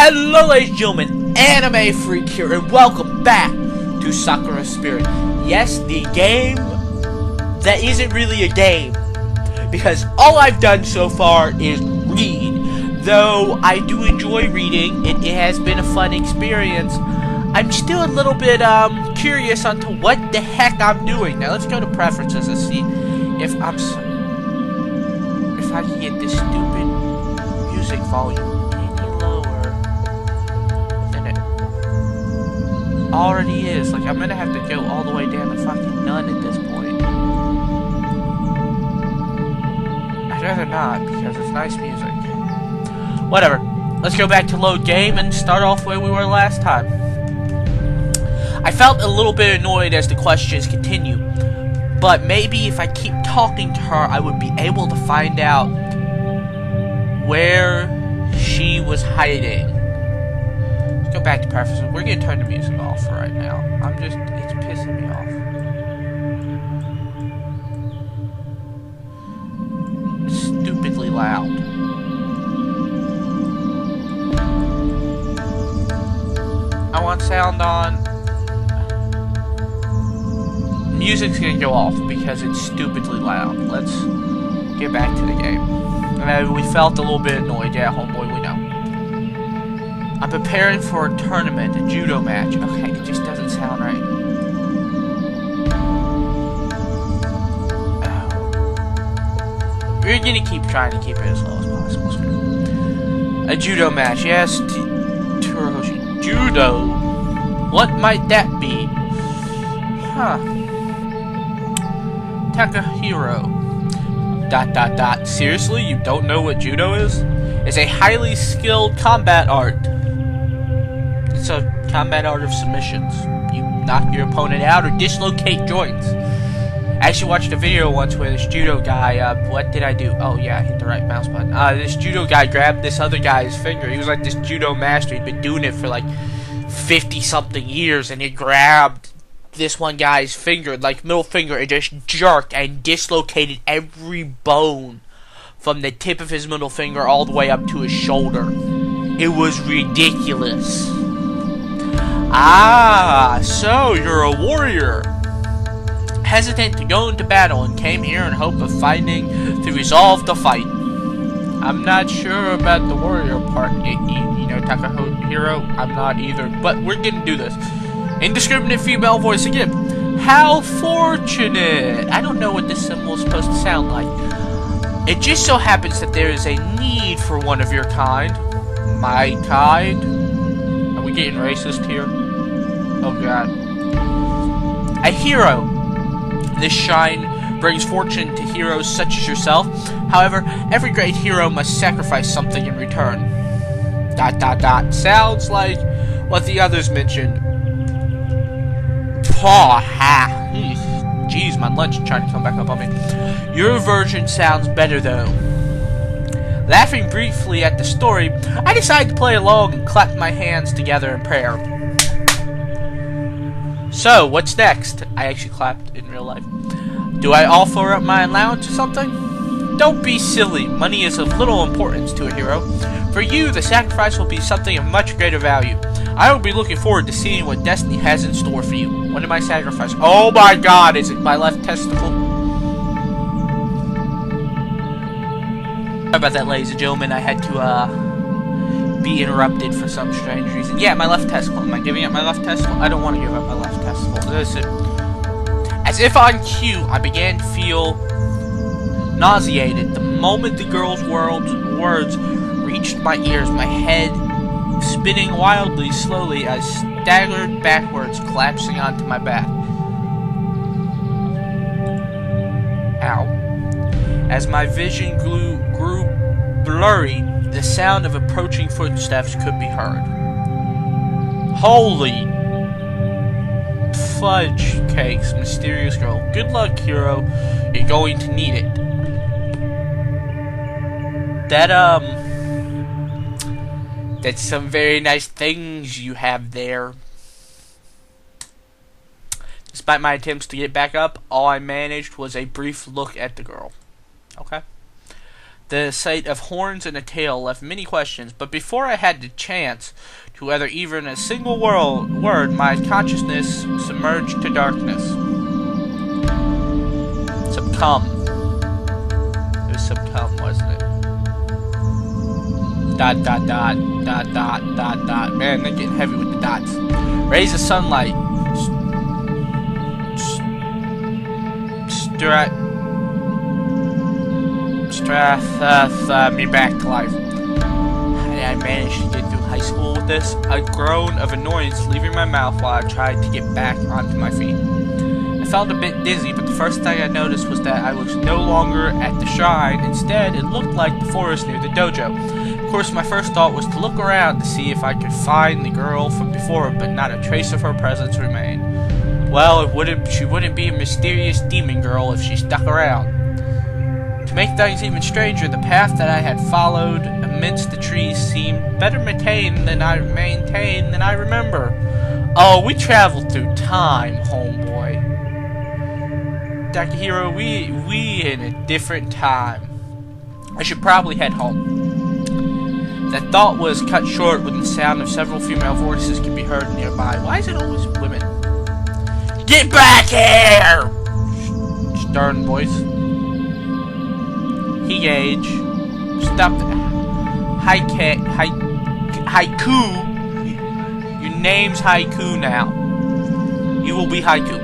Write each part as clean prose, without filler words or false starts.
Hello ladies and gentlemen, Anime Freak here, and welcome back to Sakura Spirit. Yes, the game that isn't really a game, because all I've done so far is read. Though I do enjoy reading, it has been a fun experience. I'm still a little bit curious onto what the heck I'm doing. Now let's go to preferences and see if I can get this stupid music volume already is. Like, I'm gonna have to go all the way down to fucking none at this point. I'd rather not, because it's nice music. Whatever. Let's go back to load game and start off where we were last time. I felt a little bit annoyed as the questions continue, but maybe if I keep talking to her, I would be able to find out where she was hiding. Go back to preferences. We're gonna turn the music off right now. It's pissing me off. It's stupidly loud. I want sound on. Music's gonna go off because it's stupidly loud. Let's get back to the game. And we felt a little bit annoyed. Yeah, homeboy, we know. I'm preparing for a tournament, a judo match. Okay, it just doesn't sound right. We're gonna keep trying to keep it as low as possible. A judo match, yes. Turohoshi. Judo. What might that be? Huh. Takahiro. ... Seriously, you don't know what judo is? It's a highly skilled combat art. It's a combat art of submissions. You knock your opponent out or dislocate joints. I actually watched a video once where this judo guy, what did I do? Oh yeah, I hit the right mouse button. This judo guy grabbed this other guy's finger. He was like this judo master. He'd been doing it for like 50-something years, and he grabbed this one guy's finger, like middle finger, and just jerked and dislocated every bone from the tip of his middle finger all the way up to his shoulder. It was ridiculous. Ah, so you're a warrior. Hesitant to go into battle and came here in hope of finding to resolve the fight. I'm not sure about the warrior part, you know, Takahiro. I'm not either, but we're gonna do this. Indiscriminate female voice again. How fortunate! I don't know what this symbol is supposed to sound like. It just so happens that there is a need for one of your kind. My kind? Are we getting racist here? Oh god. A hero. This shine brings fortune to heroes such as yourself. However, every great hero must sacrifice something in return. ... Sounds like what the others mentioned. Paw ha. Jeez, my lunch is trying to come back up on me. Your version sounds better though. Laughing briefly at the story, I decided to play along and clapped my hands together in prayer. So, what's next? I actually clapped in real life. Do I offer up my allowance or something? Don't be silly. Money is of little importance to a hero. For you, the sacrifice will be something of much greater value. I will be looking forward to seeing what destiny has in store for you. What am I sacrificing? Oh my god, is it my left testicle? Sorry about that, ladies and gentlemen. I had to, be interrupted for some strange reason. Yeah, my left testicle. Am I giving up my left testicle? I don't want to give up my left testicle. As if on cue, I began to feel nauseated. The moment the girl's words reached my ears, my head spinning wildly slowly, I staggered backwards, collapsing onto my back. Ow. As my vision grew blurry, the sound of approaching footsteps could be heard. Holy fudge cakes, mysterious girl. Good luck, hero. You're going to need it. That's some very nice things you have there. Despite my attempts to get back up, all I managed was a brief look at the girl. Okay. The sight of horns and a tail left many questions, but before I had the chance to utter even a single word, my consciousness submerged to darkness. Succumb. It was succumb, wasn't it? Dot, dot, dot, dot, dot, dot, dot. Man, they're getting heavy with the dots. Rays of sunlight. Me back to life. I managed to get through high school with this. A groan of annoyance leaving my mouth while I tried to get back onto my feet. I felt a bit dizzy, but the first thing I noticed was that I was no longer at the shrine. Instead, it looked like the forest near the dojo. Of course, my first thought was to look around to see if I could find the girl from before, but not a trace of her presence remained. Well, she wouldn't be a mysterious demon girl if she stuck around. To make things even stranger, the path that I had followed amidst the trees seemed better maintained than I remember. Oh, we traveled through time, homeboy. Takahiro, we in a different time. I should probably head home. That thought was cut short when the sound of several female voices could be heard nearby. Why is it always women? Get back here! Stern voice. He age. Stop the Haiku. Your name's Haiku now. You will be Haiku.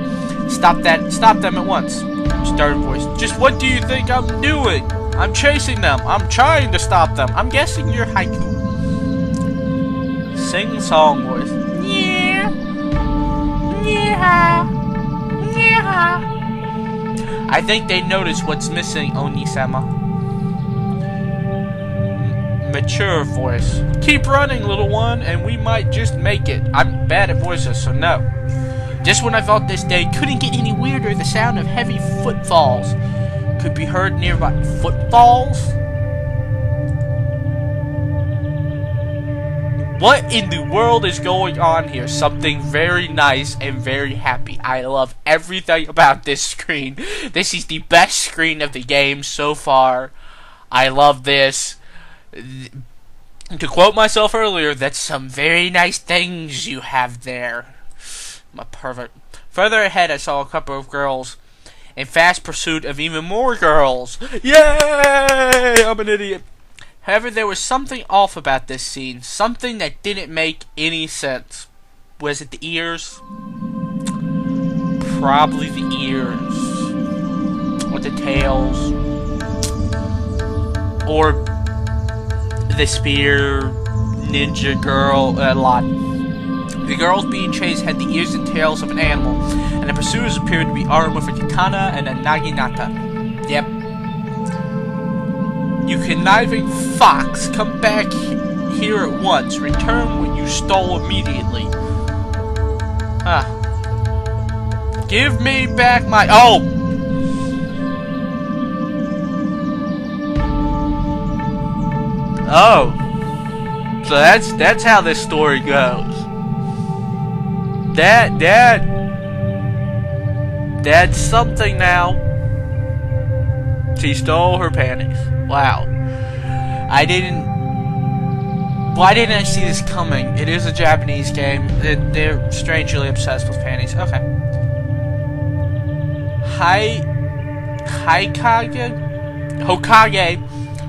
Stop them at once. Stern voice. Just what do you think I'm doing? I'm chasing them. I'm trying to stop them. I'm guessing you're Haiku. Sing song voice. Yeah. Yeah. Yeah. I think they noticed what's missing, Oni-sama. Mature voice. Keep running, little one, and we might just make it. I'm bad at voices, so no. Just when I thought this day couldn't get any weirder, the sound of heavy footfalls could be heard nearby. Footfalls? What in the world is going on here? Something very nice and very happy. I love everything about this screen. This is the best screen of the game so far. I love this. To quote myself earlier, that's some very nice things you have there. My pervert. Further ahead, I saw a couple of girls in fast pursuit of even more girls. Yay! I'm an idiot. However, there was something off about this scene. Something that didn't make any sense. Was it the ears? Probably the ears. Or the tails. Or the spear ninja girl. A lot. The girls being chased had the ears and tails of an animal, and the pursuers appeared to be armed with a katana and a naginata. Yep. You conniving fox, come back here at once. Return what you stole immediately. Give me back my... Oh! Oh. So that's how this story goes. That's something now. She stole her panties. Wow. Why didn't I see this coming? It is a Japanese game. They're strangely obsessed with panties. Okay. Hokage.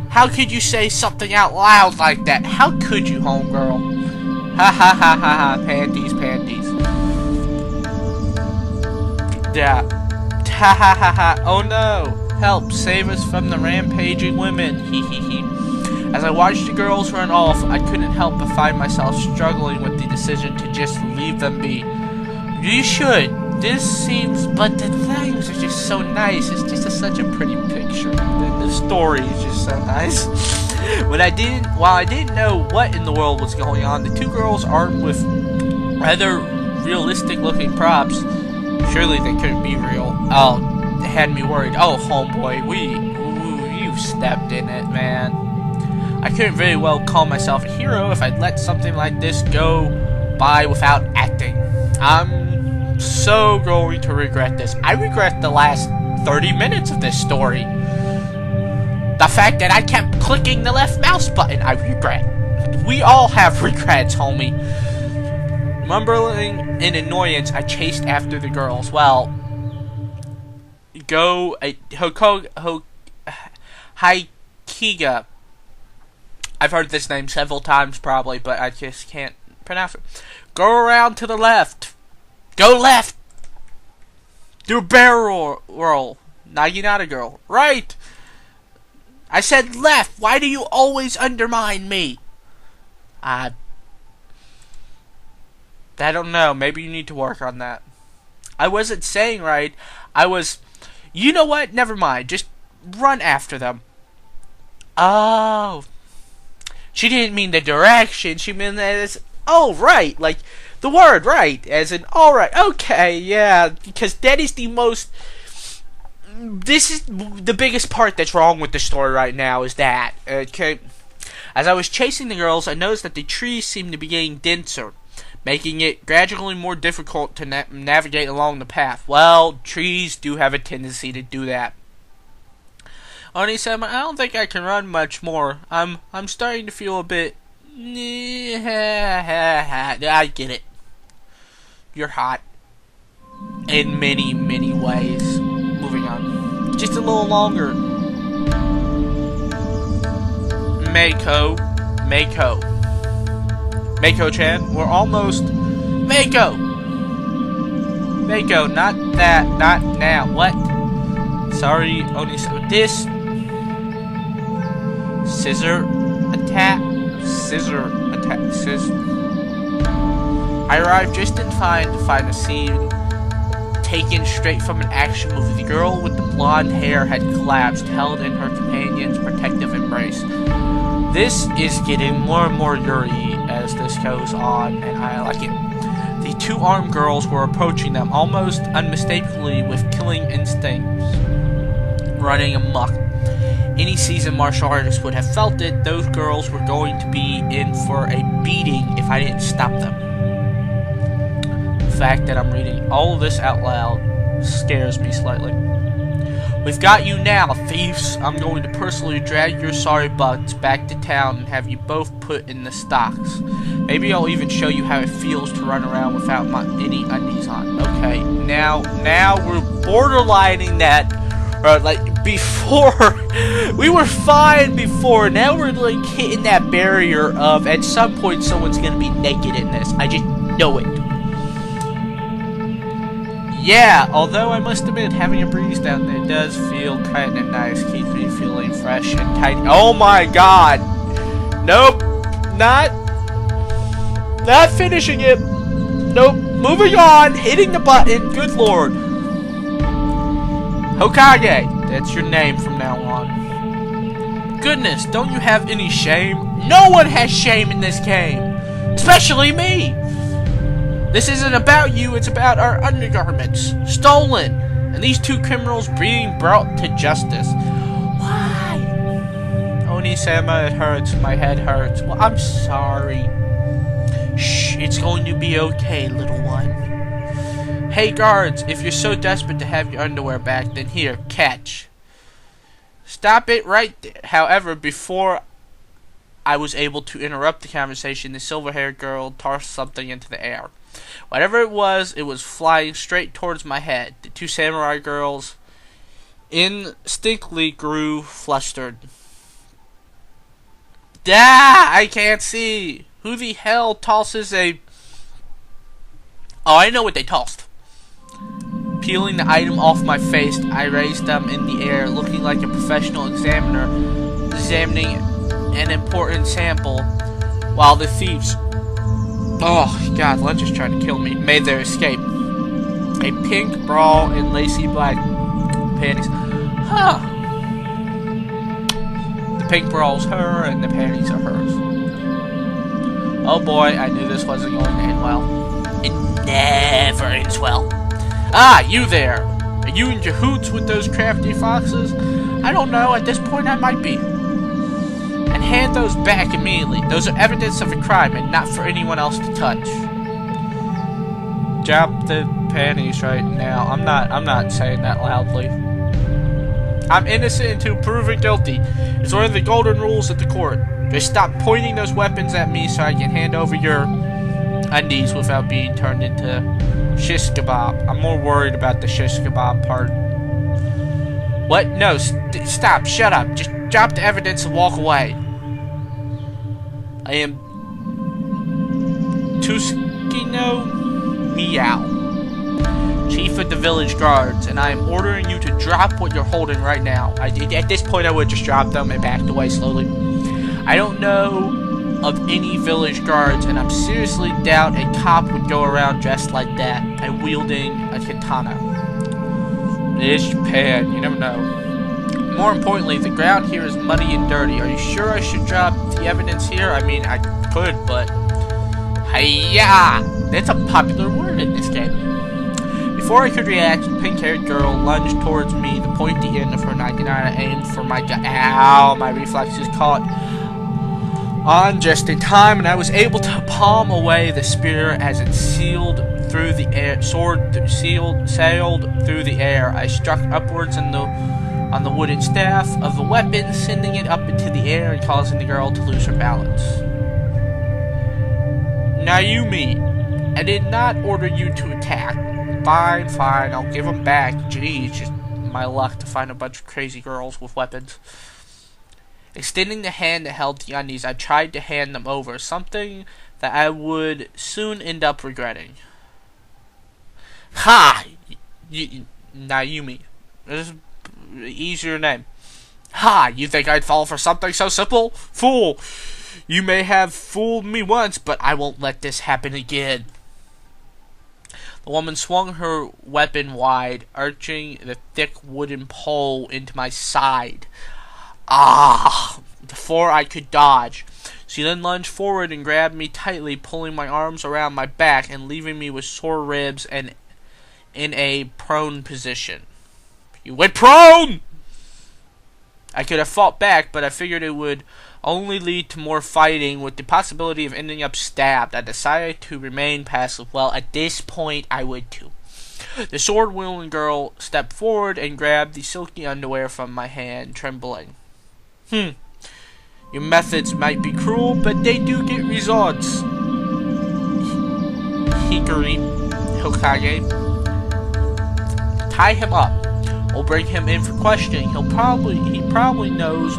How could you say something out loud like that? How could you, homegirl? Ha ha ha ha ha. Panties. Yeah. Ha ha ha ha. Oh no. Help, save us from the rampaging women. Hee hee hee. As I watched the girls run off, I couldn't help but find myself struggling with the decision to just leave them be. You should. This seems, but the things are just so nice. It's just such a pretty picture. The story is just so nice. While I didn't know what in the world was going on, the two girls armed with rather realistic-looking props, surely they couldn't be real. Oh, it had me worried. Oh, homeboy, you stepped in it, man. I couldn't very well call myself a hero if I'd let something like this go by without acting. I'm so going to regret this. I regret the last 30 minutes of this story. The fact that I kept clicking the left mouse button, I regret. We all have regrets, homie. Mumbling in annoyance, I chased after the girls. Well, Haikiga. I've heard this name several times probably, but I just can't pronounce it. Go around to the left. Go left. Do a barrel roll. Naginata girl. Right. I said left. Why do you always undermine me? I don't know. Maybe you need to work on that. I wasn't saying right. I was... You know what? Never mind. Just run after them. Oh. She didn't mean the direction. She meant that as... Oh, right. Like, the word right. As in, alright. Okay, yeah. Because that is the most... This is the biggest part that's wrong with the story right now, is that. Okay. As I was chasing the girls, I noticed that the trees seemed to be getting denser, making it gradually more difficult to navigate along the path. Well, trees do have a tendency to do that. Oni said, I don't think I can run much more. I'm starting to feel a bit... I get it. You're hot. In many, many ways. Moving on. Just a little longer. Mako-chan, we're almost... Mako, not that, not now. What? Sorry, only so. This... Scissor attack. I arrived just in time to find a scene taken straight from an action movie. The girl with the blonde hair had collapsed, held in her companion's protective embrace. This is getting more and more Yuri as this goes on, and I like it. The two armed girls were approaching them, almost unmistakably with killing instincts running amok. Any seasoned martial artist would have felt it. Those girls were going to be in for a beating if I didn't stop them. The fact that I'm reading all of this out loud scares me slightly. We've got you now, thieves. I'm going to personally drag your sorry butts back to town and have you both put in the stocks. Maybe I'll even show you how it feels to run around without any undies on. Okay, now we're borderlining that. Like, before, we were fine before, now we're, like, hitting that barrier of, at some point, someone's gonna be naked in this. I just know it. Yeah, although I must admit, having a breeze down there does feel kinda nice, keeps me feeling fresh and tight. Oh my god! Nope, not finishing it. Nope, moving on, hitting the button, good lord. Hokage, that's your name from now on. Goodness, don't you have any shame? No one has shame in this game, especially me. This isn't about you, it's about our undergarments, stolen, and these two criminals being brought to justice. Why? Oni-sama, it hurts, my head hurts. Well, I'm sorry. Shh, it's going to be okay, little one. Hey guards, if you're so desperate to have your underwear back, then here, catch. Stop it right there. However, before I was able to interrupt the conversation, the silver-haired girl tossed something into the air. Whatever it was flying straight towards my head. The two samurai girls instinctively grew flustered. I can't see. Who the hell tosses a... Oh, I know what they tossed. Peeling the item off my face, I raised them in the air, looking like a professional examiner examining an important sample, while the thieves... Oh, God, Lunch is trying to kill me. Made their escape. A pink bra and lacy black panties. Huh. The pink bra's her, and the panties are hers. Oh boy, I knew this wasn't going to end well. It never ends well. Ah, you there! Are you in cahoots with those crafty foxes? I don't know, at this point I might be. And hand those back immediately. Those are evidence of a crime and not for anyone else to touch. Drop the panties right now. I'm not saying that loudly. I'm innocent until proven guilty. It's one of the golden rules of the court. Just stop pointing those weapons at me so I can hand over your undies without being turned into shish kebab. I'm more worried about the shish kebab part. What? No, stop, shut up. Just drop the evidence and walk away. I am Tuskino Meow, Chief of the Village Guards, and I am ordering you to drop what you're holding right now. At this point, I would just drop them and backed away slowly. I don't know of any village guards, and I'm seriously doubt a cop would go around dressed like that and wielding a katana. It is Japan, you never know. More importantly, the ground here is muddy and dirty. Are you sure I should drop the evidence here? I mean, I could, but... Hiya! That's a popular word in this game. Before I could react, the pink-haired girl lunged towards me, the pointy end of her 99 aimed for my gun. Ow! My reflexes caught on just in time, and I was able to palm away the spear as it sailed through the air. Sailed through the air. I struck upwards on the wooden staff of the weapon, sending it up into the air and causing the girl to lose her balance. Naomi, I did not order you to attack. Fine, I'll give them back. Jeez, just my luck to find a bunch of crazy girls with weapons. Extending the hand that held the undies, I tried to hand them over, something that I would soon end up regretting. Ha! Naomi. This is an easier name. Ha! You think I'd fall for something so simple? Fool! You may have fooled me once, but I won't let this happen again. The woman swung her weapon wide, arching the thick wooden pole into my side. Ah! Before I could dodge. She then lunged forward and grabbed me tightly, pulling my arms around my back and leaving me with sore ribs and in a prone position. You went prone! I could have fought back, but I figured it would only lead to more fighting with the possibility of ending up stabbed. I decided to remain passive. Well, at this point, I would too. The sword-wielding girl stepped forward and grabbed the silky underwear from my hand, trembling. Your methods might be cruel, but they do get results. Hikari Hokage. Tie him up. We'll bring him in for questioning. He probably knows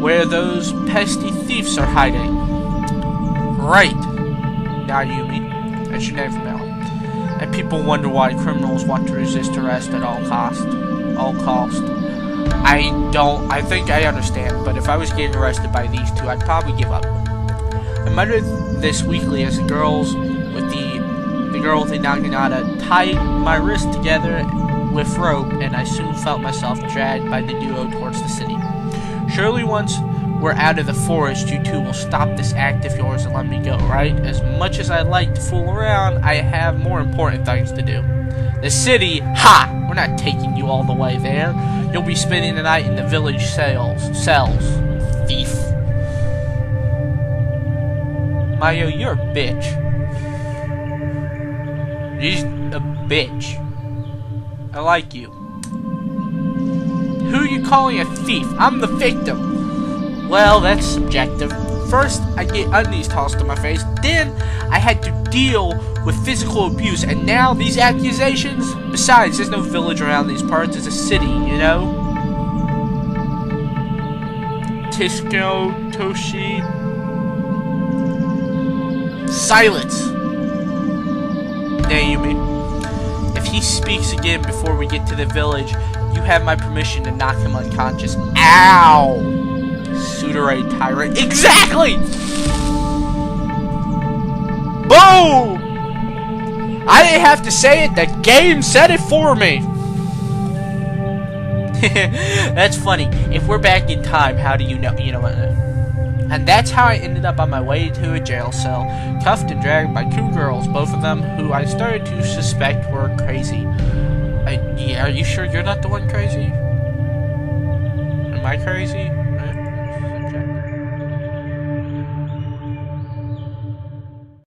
where those pesky thieves are hiding. Right. Naomi. That's your name from now on. And people wonder why criminals want to resist arrest at all cost. I think I understand, but if I was getting arrested by these two, I'd probably give up. I muttered this weakly as the girl with the naginata tied my wrist together with rope, and I soon felt myself dragged by the duo towards the city. Surely once we're out of the forest, you two will stop this act of yours and let me go, right? As much as I like to fool around, I have more important things to do. The city, ha! We're not taking you all the way there. You'll be spending the night in the village cells. Thief. Mayo, you're a bitch. You're just a bitch. I like you. Who are you calling a thief? I'm the victim. Well, that's subjective. First, I get undies tossed in my face. Then, I had to deal with physical abuse. And now, these accusations? Besides, there's no village around these parts. It's a city, you know? Tisco, Toshi. Silence. Naomi. If he speaks again before we get to the village, you have my permission to knock him unconscious. Ow! Tsundere tyrant. Exactly! Boom! I didn't have to say it, the game said it for me! That's funny. If we're back in time, how do you know? You know what? And that's how I ended up on my way to a jail cell, cuffed and dragged by two girls, both of them who I started to suspect were crazy. Yeah, are you sure you're not the one crazy? Am I crazy?